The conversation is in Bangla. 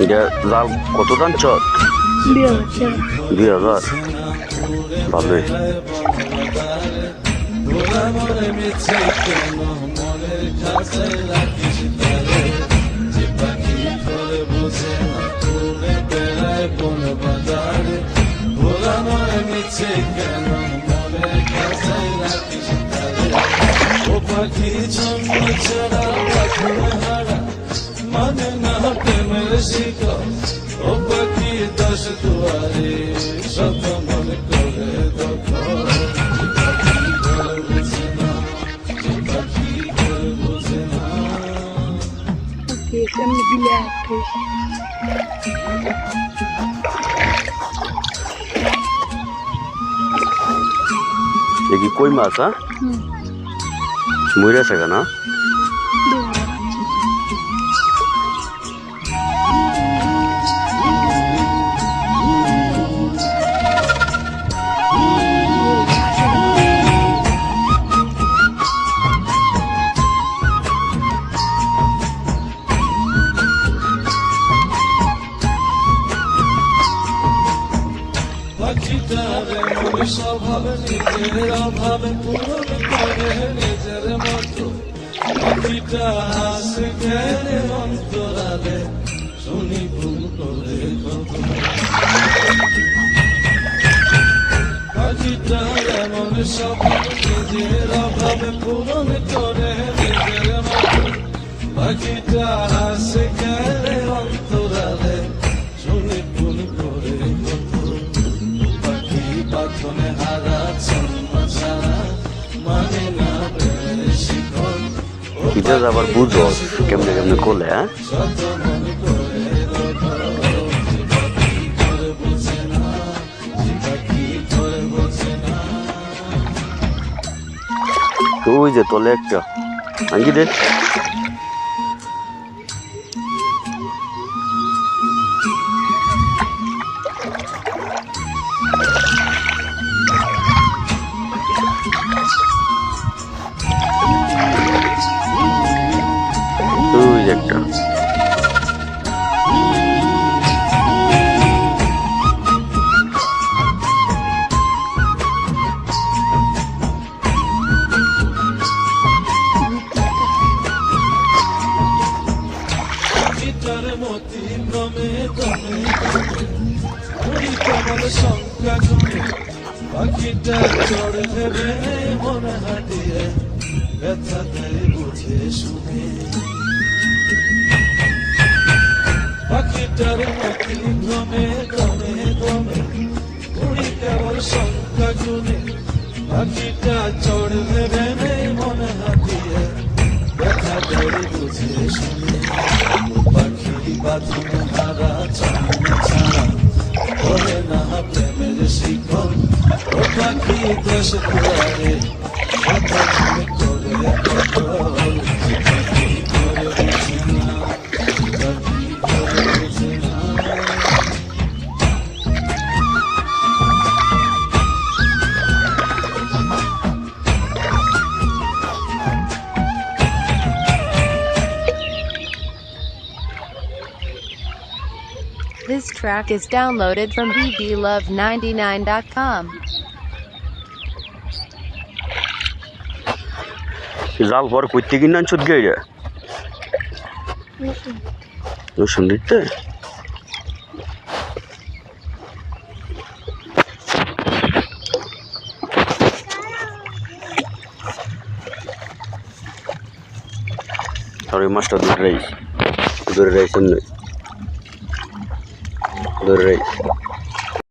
এটা লাল কত দাম চট? 2000 ভালোই। মানে না প্রেমের শিকল ও পাখি দশ দুয়ারে শত মনে করে বুঝে না দেখি কই মাছ? হ্যাঁ মরে আছে কেন? পাখিটারে মন স্বভাবে নিজের অভাবে পূরণ করে নিজের মতো পাখিটা হাসে খেলে অন্তরালে শুনি ভুল করে কত পাখিটারে মন স্বভাবে নিজের অভাবে পূরণ করে নিজের মতো পাখিটা হাসে খেলে অন্তরালে শুনি ভুল করে পাথনে হারা ছাড়া মানে না প্রেমের শিকল এটা আবার বুঝো কেমনে কেমনে করলে। হ্যাঁ ওই যে তলে একটা আঙ্গি দে। ওই একটা গীতার মতি ক্রমে ক্রমে কমল সংখ্যা গুণে পাখিটা চড় ভেবে মন হাটিয়ে ব্যথা তাই বুঝে শুনে পাখিটার মতি ক্রমে ক্রমে ক্রমে কুড়ি কেবল সংখ্যা গুণে পাখিটা চড় ভেবে মন হাটিয়ে ব্যথা তাই বুঝে শুনে পাখি বাঁধনে হারা ছাড়া বলে না প্রেমের শিকল ও পাখি দেশ দুয়ারে কথা মনে করে পাখি করে বুঝে না পাখি করে বুঝে না This track is downloaded from bblove99.com. জাল পর করতে কিনা চুত গিয়ে রসুন দিতে আর ওই মাছটা ধরে রাইস ধরে রাইস